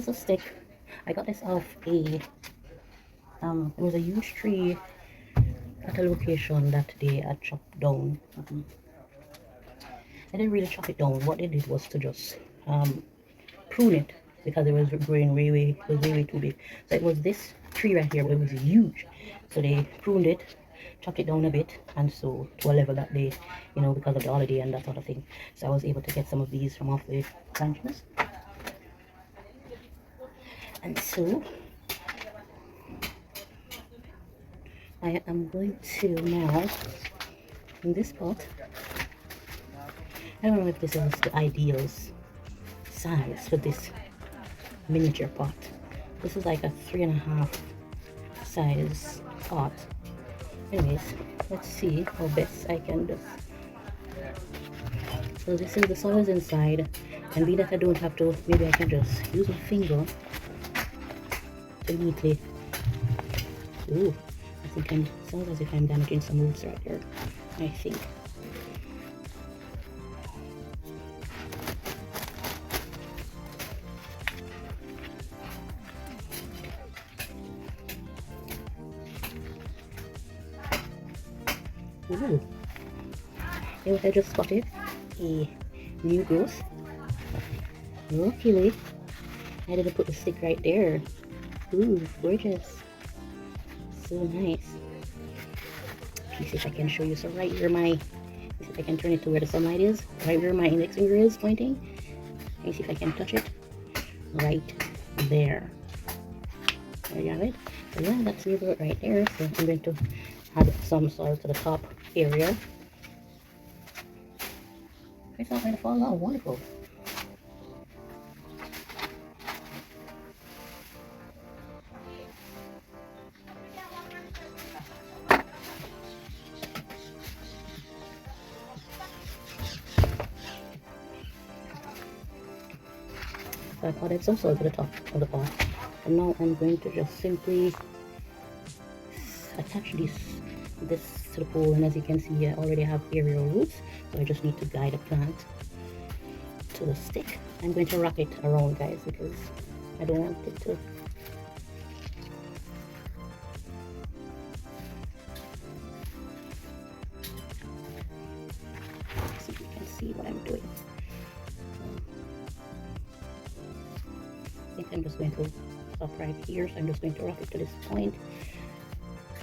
is a stick. I got this off a it was a huge tree at a location that they had chopped down. I didn't really chop it down. What they did was to just prune it because it was growing way too big. So it was this tree right here, it was huge. So they pruned it, chopped it down a bit, and so to a level that they, you know, because of the holiday and that sort of thing. So I was able to get some of these from off the branches. And so I am going to now, in this pot, I don't know if this is the ideal size for this miniature pot. This is like a 3.5 size pot. Anyways, let's see how best I can do. So this is the soil inside, and being that I don't have to, maybe I can just use my finger to neatly. Ooh, I think sounds as if I'm damaging some roots right there. I think. Ooh. You know what I just spotted? A new growth. Luckily, I didn't put the stick right there. Ooh, gorgeous. So nice. Let me see if I can show you. So right where my, see if I can turn it to where the sunlight is. Right where my index finger is pointing. Let me see if I can touch it. Right there. There you have it. So yeah, that's your root right there. So I'm going to add some soil to the top area. It's not going to fall out. Wonderful. So I added some soil to the top of the pot, and now I'm going to just simply attach this to the pole. And as you can see, I already have aerial roots, so I just need to guide the plant to the stick. I'm going to wrap it around, guys, because I don't want it to. See if you can see what I'm doing. I think I'm just going to stop right here, so I'm just going to wrap it to this point.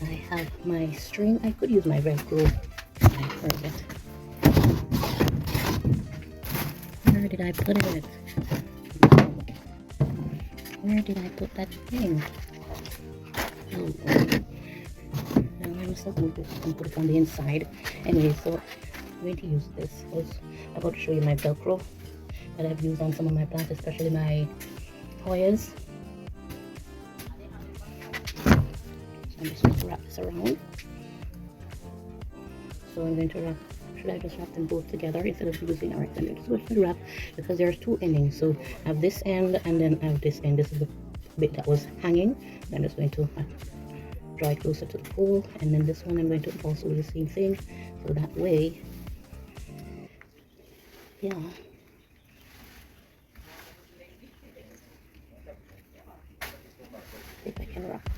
I have my string. I could use my Velcro. I forget. Where did I put it? Where did I put that thing? Oh, now I must have moved it and put it on the inside. Anyway, so I'm going to use this. I was about to show you my Velcro that I've used on some of my plants, especially my Hoyas. I'm just going to wrap this around. So I'm going to wrap, should I just wrap them both together instead of using, alright, I'm just going to wrap because there's two endings. So I have this end and then I have this end. This is the bit that was hanging. I'm just going to draw it closer to the pole, and then this one I'm going to also do the same thing. So that way, yeah. See if I can wrap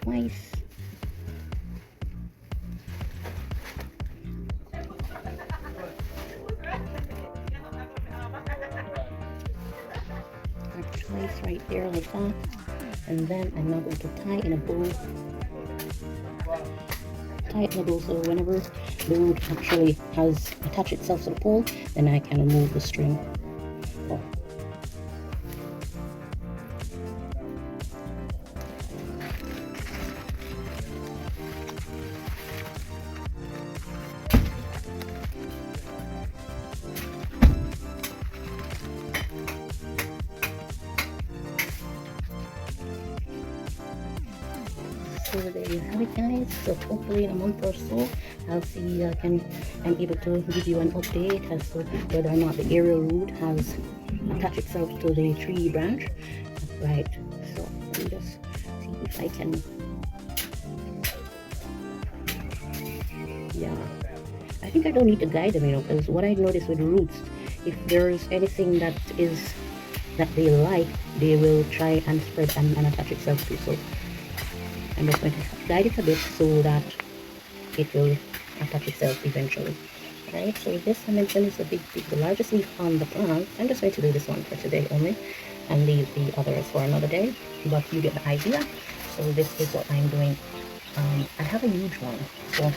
twice. Wrap twice right there like that. And then I'm now going to tie in a bow. Tie it in a bow, so whenever the root actually has attached itself to the pole, then I can remove the string. Oh. So there you have it, guys. So hopefully in a month or so I'll see I'm able to give you an update as to whether or not the aerial root has attached itself to the tree branch. Right, so let me just see if I can, yeah, I think I don't need to guide them, you know, because what I noticed with roots, if there's anything that is that they like, they will try and spread and attach itself to. So I'm just going to guide it a bit so that it will attach itself eventually. Alright, so this I mentioned is the largest leaf on the plant. I'm just going to do this one for today only and leave the others for another day, but you get the idea. So this is what I'm doing. I have a huge one, so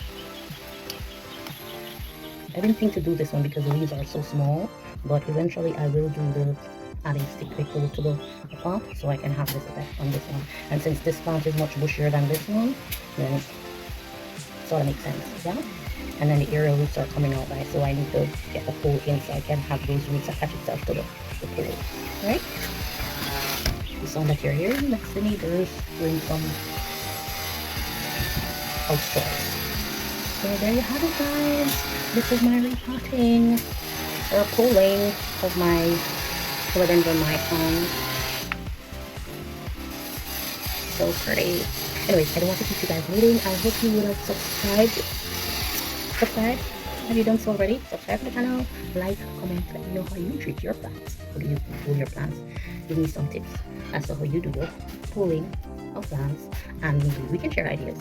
I didn't think to do this one because the leaves are so small, but eventually I will do the adding stick pole to the pot so I can have this effect on this one. And since this plant is much bushier than this one, then it sort of makes sense, yeah? And then the aerial roots are coming out, right? So I need to get the pole in so I can have those roots attach itself to the pole, right? The sound that you're hearing, that's the neighbors doing some house chores. So there you have it, guys. This is my repotting or pulling of my philodendron Micans. So pretty. Anyways, I don't want to keep you guys waiting. I hope you would have subscribed. Have you done so already? Subscribe to the channel, like, comment, let me know how you treat your plants. How do you pull your plants? Give me some tips as to how you do your pulling of plants, and maybe we can share ideas.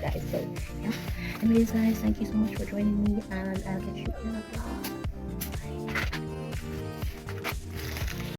Guys. So yeah. Anyways, guys, thank you so much for joining me, and I'll catch you in a vlog. Bye.